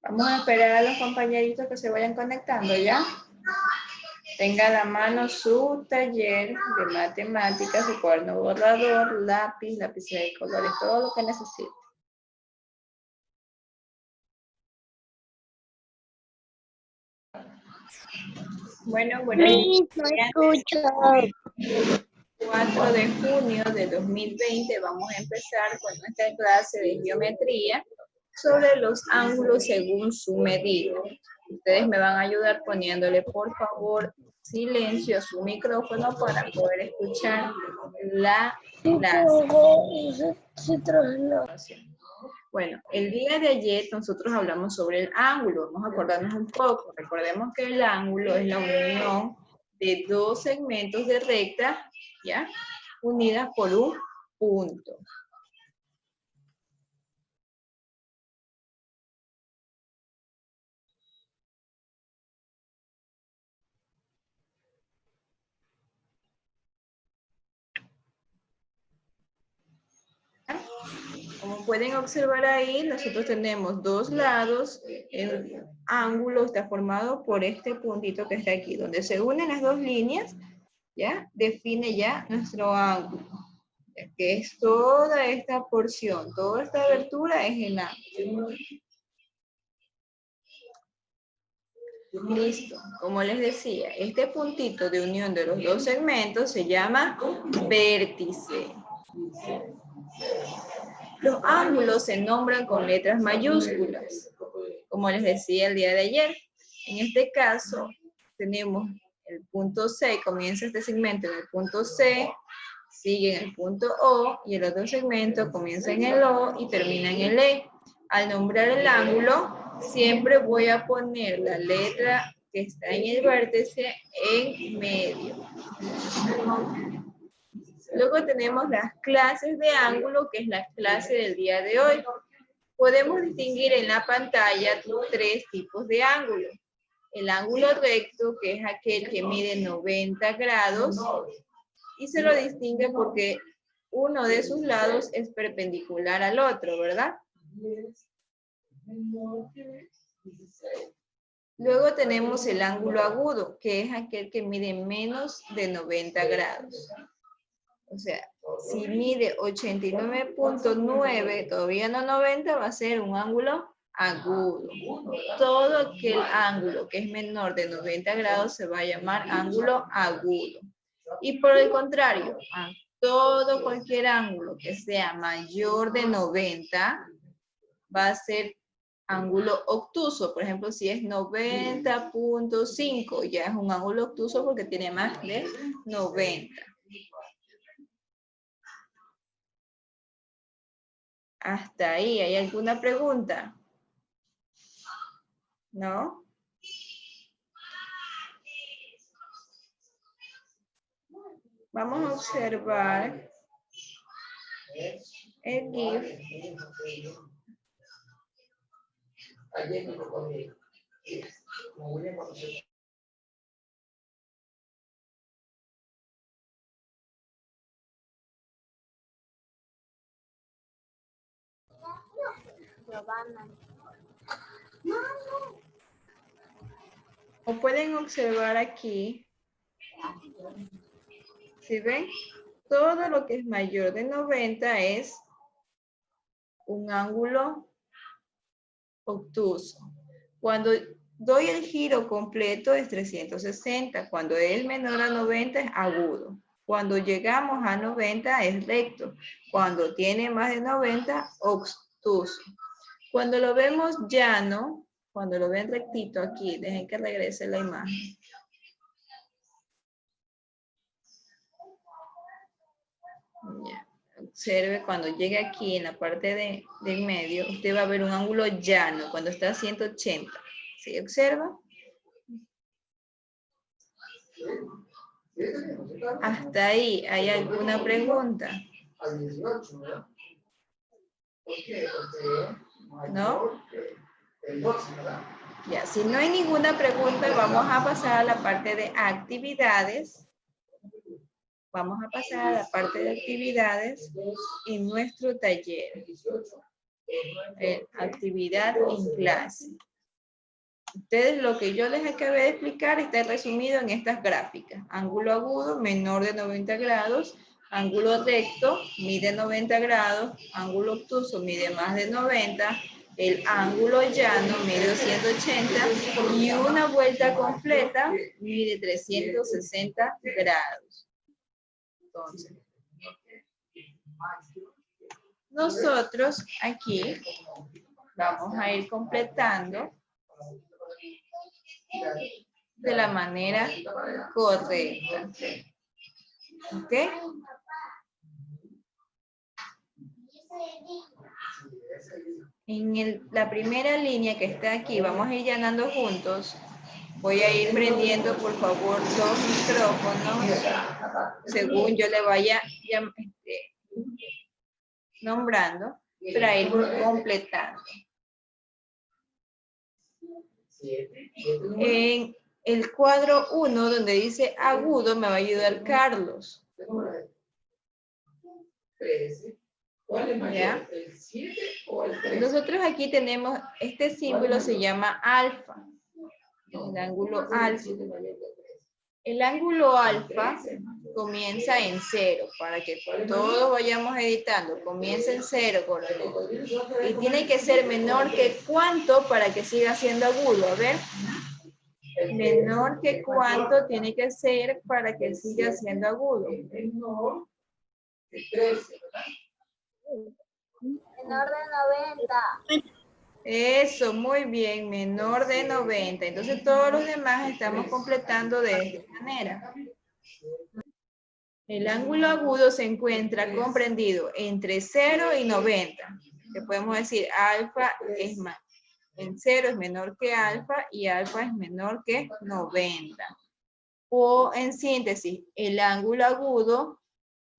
Vamos a esperar a los compañeritos que se vayan conectando, ¿ya? Tenga a la mano su taller de matemáticas, su cuaderno borrador, lápiz, lapicera de colores, todo lo que necesite. Bueno, Sí, no escucho. 4 de junio de 2020 vamos a empezar con nuestra clase de geometría sobre los ángulos según su medida. Ustedes me van a ayudar poniéndole, por favor, silencio a su micrófono para poder escuchar la clase. Bueno, el día de ayer nosotros hablamos sobre el ángulo. Vamos a acordarnos un poco. Recordemos que el ángulo es la unión de dos segmentos de recta, ¿ya? Unidas por un punto. Como pueden observar ahí, nosotros tenemos dos lados. El ángulo está formado por este puntito que está aquí, donde se unen las dos líneas, ¿ya? Define ya nuestro ángulo, que es toda esta porción, toda esta abertura es el ángulo. Listo. Como les decía, este puntito de unión de los dos segmentos se llama vértice. Los ángulos se nombran con letras mayúsculas, como les decía el día de ayer. En este caso, tenemos el punto C, comienza este segmento en el punto C, sigue en el punto O, y el otro segmento comienza en el O y termina en el E. Al nombrar el ángulo, siempre voy a poner la letra que está en el vértice en medio. Luego tenemos las clases de ángulo, que es la clase del día de hoy. Podemos distinguir en la pantalla tres tipos de ángulo. El ángulo recto, que es aquel que mide 90 grados, y se lo distingue porque uno de sus lados es perpendicular al otro, ¿verdad? Luego tenemos el ángulo agudo, que es aquel que mide menos de 90 grados. O sea, si mide 89.9, todavía no 90, va a ser un ángulo agudo. Todo aquel ángulo que es menor de 90 grados se va a llamar ángulo agudo. Y por el contrario, a todo cualquier ángulo que sea mayor de 90 va a ser ángulo obtuso. Por ejemplo, si es 90.5, ya es un ángulo obtuso porque tiene más de 90. Hasta ahí, ¿hay alguna pregunta? ¿No? Vamos a observar el GIF. Como pueden observar aquí, ¿sí ven? Todo lo que es mayor de 90 es un ángulo obtuso. Cuando doy el giro completo es 360. Cuando es menor a 90 es agudo. Cuando llegamos a 90 es recto. Cuando tiene más de 90, obtuso. Cuando lo vemos llano, cuando lo ven rectito aquí, dejen que regrese la imagen. Ya. Observe, cuando llegue aquí en la parte de medio, usted va a ver un ángulo llano cuando está a 180. ¿Sí observa? Hasta ahí, ¿hay alguna pregunta? ¿No? Ya, si no hay ninguna pregunta, vamos a pasar a la parte de actividades. Vamos a pasar a la parte de actividades en nuestro taller. Actividad en clase. Ustedes, lo que yo les acabé de explicar está resumido en estas gráficas. Ángulo agudo, menor de 90 grados. Ángulo recto, mide 90 grados. Ángulo obtuso, mide más de 90. El ángulo llano mide 180. Y una vuelta completa mide 360 grados. Entonces, nosotros aquí vamos a ir completando de la manera correcta. ¿Ok? En la primera línea que está aquí, vamos a ir llenando juntos. Voy a ir prendiendo, por favor, los micrófonos según yo le vaya nombrando para ir completando. En el cuadro 1, donde dice agudo, me va a ayudar Carlos. ¿Ya? Nosotros aquí tenemos, este símbolo se llama alfa. El ángulo alfa. El ángulo alfa comienza en 0, para que todos vayamos editando. Comienza en 0, coronel. Y tiene que ser menor que cuánto para que siga siendo agudo. A ver. Menor que cuánto tiene que ser para que siga siendo agudo. Menor que 13, ¿verdad? Menor de 90. Eso, muy bien, menor de 90. Entonces todos los demás estamos completando de esta manera. El ángulo agudo se encuentra comprendido entre 0 y 90. Que podemos decir alfa es más. En 0 es menor que alfa y alfa es menor que 90. O en síntesis, el ángulo agudo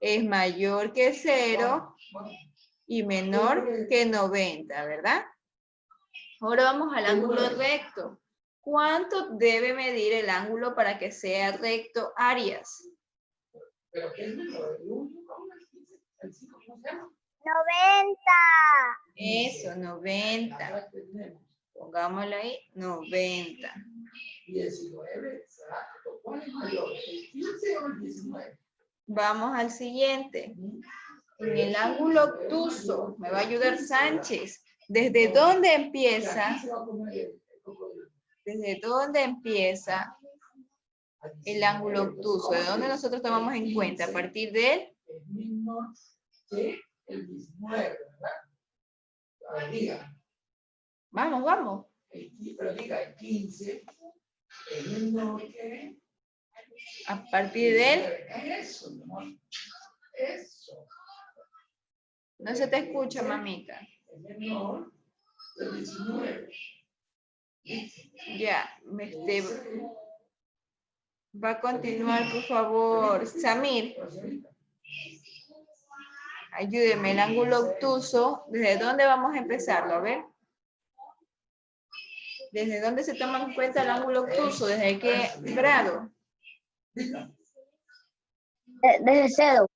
es mayor que 0 y menor que 90, ¿verdad? Ahora vamos al ángulo recto. ¿Cuánto debe medir el ángulo para que sea recto, Arias? 90. Eso, 90. Pongámoslo ahí, 90. 19, exacto. ¿Cuál es mayor, el 15 o el 19? Vamos al siguiente. En el ángulo obtuso, me va a ayudar Sánchez. ¿Desde dónde empieza? ¿Desde dónde empieza el ángulo obtuso? ¿De dónde nosotros tomamos en cuenta? A partir de el mismo que el 19, ¿verdad? Diga. Vamos, vamos. Pero diga, el 15 es menor que... A partir de él. Eso, amor. Eso. No se te escucha, mamita. Es menor del 19. Ya, va a continuar, por favor. Samir. Ayúdeme, el ángulo obtuso. ¿Desde dónde vamos a empezarlo? A ver. ¿Desde dónde se toma en cuenta el ángulo obtuso? ¿Desde qué grado? Desde 0.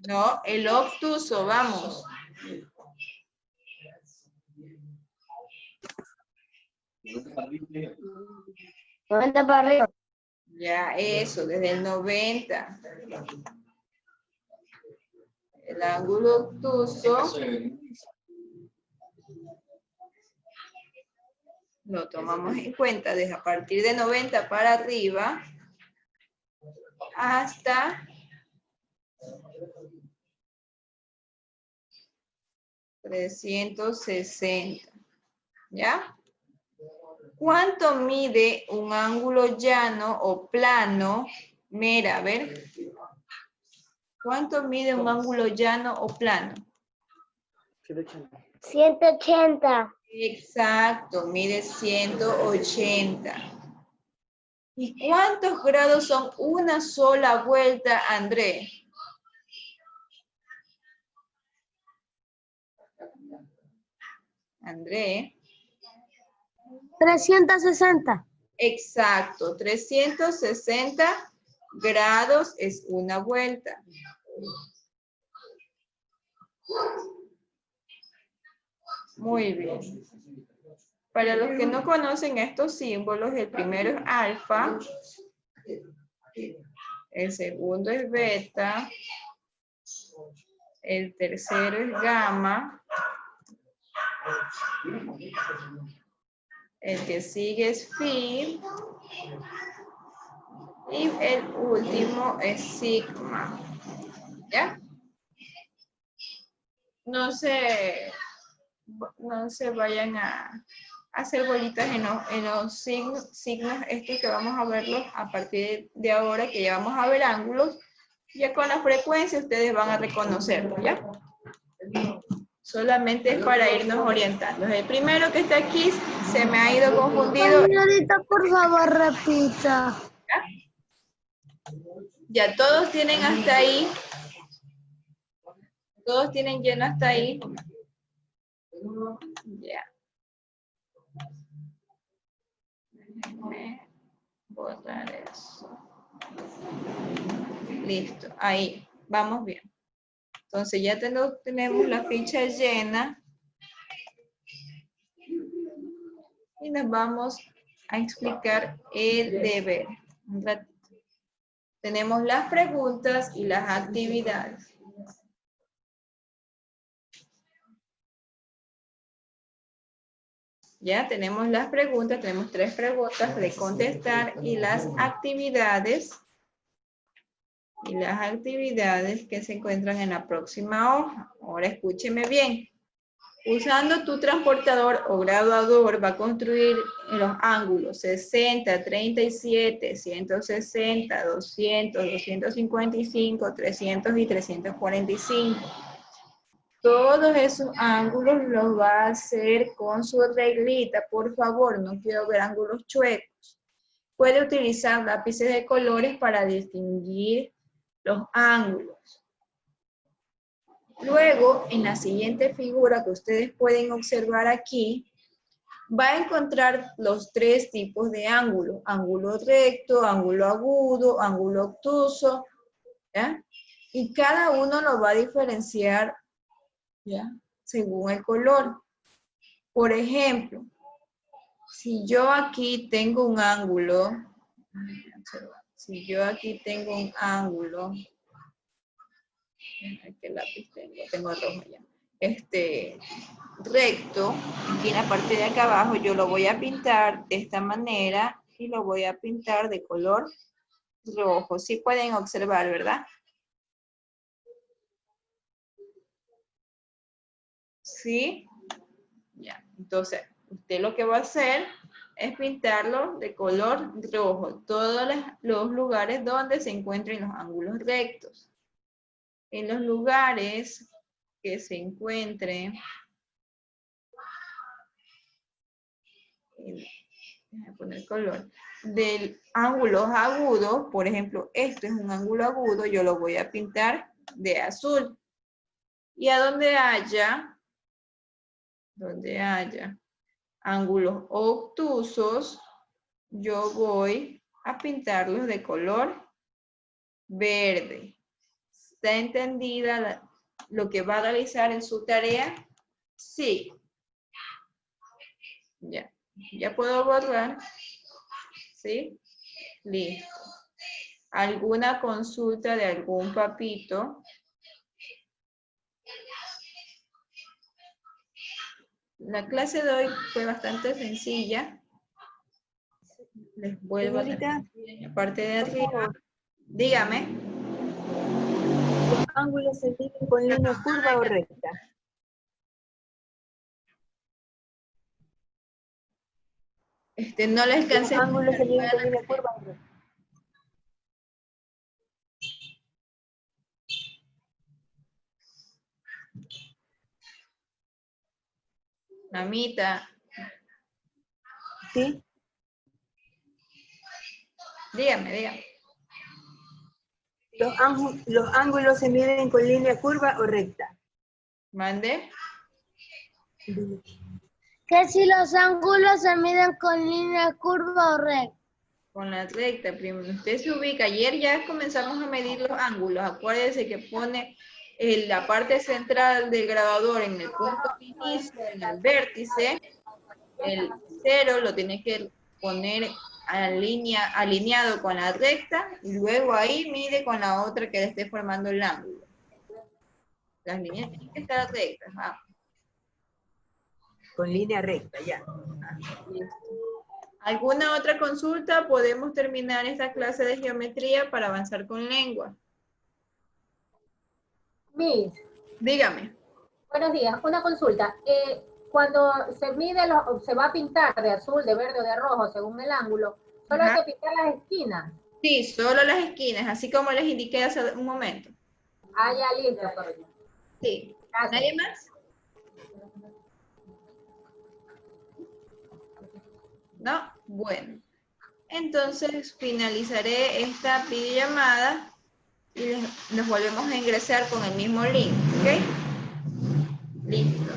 No, el obtuso, vamos. 90 para arriba. Ya, eso, desde el 90. El ángulo obtuso lo tomamos en cuenta desde a partir de 90 para arriba hasta 360, ¿ya? ¿Cuánto mide un ángulo llano o plano? Mira, a ver. ¿Cuánto mide un ángulo llano o plano? 180. Exacto, mide 180. ¿Y cuántos grados son una sola vuelta, André? André. 360. Exacto, 360 grados es una vuelta. Muy bien. Para los que no conocen estos símbolos, el primero es alfa, el segundo es beta, el tercero es gamma, el que sigue es phi, y el último es sigma. ¿Ya? No se vayan a hacer bolitas en los signos estos que vamos a verlos a partir de ahora, que ya vamos a ver ángulos. Ya con la frecuencia ustedes van a reconocerlo, ¿ya? Solamente es para irnos orientando. El primero que está aquí se me ha ido confundido. Señorita, por favor, repita. Ya todos tienen hasta ahí. Todos tienen lleno hasta ahí. Ya. Déjenme borrar eso. Listo, ahí. Vamos bien. Entonces ya tenemos la ficha llena. Y nos vamos a explicar el deber. Un ratito. Tenemos las preguntas y las actividades. Ya tenemos las preguntas, tenemos 3 preguntas de contestar y las actividades. Y las actividades que se encuentran en la próxima hoja. Ahora escúcheme bien. Usando tu transportador o graduador va a construir los ángulos 60, 37, 160, 200, 255, 300 y 345. Todos esos ángulos los va a hacer con su reglita, por favor, no quiero ver ángulos chuecos. Puede utilizar lápices de colores para distinguir los ángulos. Luego, en la siguiente figura que ustedes pueden observar aquí, va a encontrar los 3 tipos de ángulos. Ángulo recto, ángulo agudo, ángulo obtuso, ¿ya? Y cada uno lo va a diferenciar, ¿ya? Según el color. Por ejemplo, si yo aquí tengo un ángulo, ¿qué lápiz tengo? Tengo rojo ya. Recto, aquí en la parte de acá abajo, yo lo voy a pintar de esta manera y lo voy a pintar de color rojo. Sí pueden observar, ¿verdad? ¿Sí? Ya, entonces, usted lo que va a hacer es pintarlo de color rojo, todos los lugares donde se encuentren los ángulos rectos. En los lugares que se encuentren, voy a poner color, del ángulos agudos, por ejemplo, esto es un ángulo agudo, yo lo voy a pintar de azul. Y a donde haya ángulos obtusos, yo voy a pintarlos de color verde. ¿Está entendida lo que va a realizar en su tarea? Sí. Ya puedo borrar. ¿Sí? Listo. ¿Alguna consulta de algún papito? La clase de hoy fue bastante sencilla. Les vuelvo a Señorita, transmitir en la parte de por arriba. favor, Dígame. ¿los ángulos se miden con línea curva o recta? No les Los alcancé a ángulos se explicar. miden con línea curva o recta. Mamita, ¿Sí? dígame. Los ángulos se miden con línea curva o recta. Mande. Que si los ángulos se miden con línea curva o recta. Con la recta, primero usted se ubica. Ayer ya comenzamos a medir los ángulos. Acuérdese que pone la parte central del grabador en el punto de inicio, en el vértice. El 0 lo tiene que poner alineado con la recta y luego ahí mide con la otra que le esté formando el ángulo. Las líneas tienen que estar rectas. Vamos. Con línea recta, ya. Listo. ¿Alguna otra consulta? Podemos terminar esta clase de geometría para avanzar con lengua. Miss, Dígame. buenos días. Una consulta. Cuando se mide, se va a pintar de azul, de verde o de rojo, según el ángulo, solo Ajá. hay que pintar las esquinas. Sí, solo las esquinas, así como les indiqué hace un momento. Ah, ya, listo. Sí. Gracias. ¿Nadie más? ¿No? Bueno. Entonces finalizaré esta videollamada y nos volvemos a ingresar con el mismo link, ¿ok? Listo.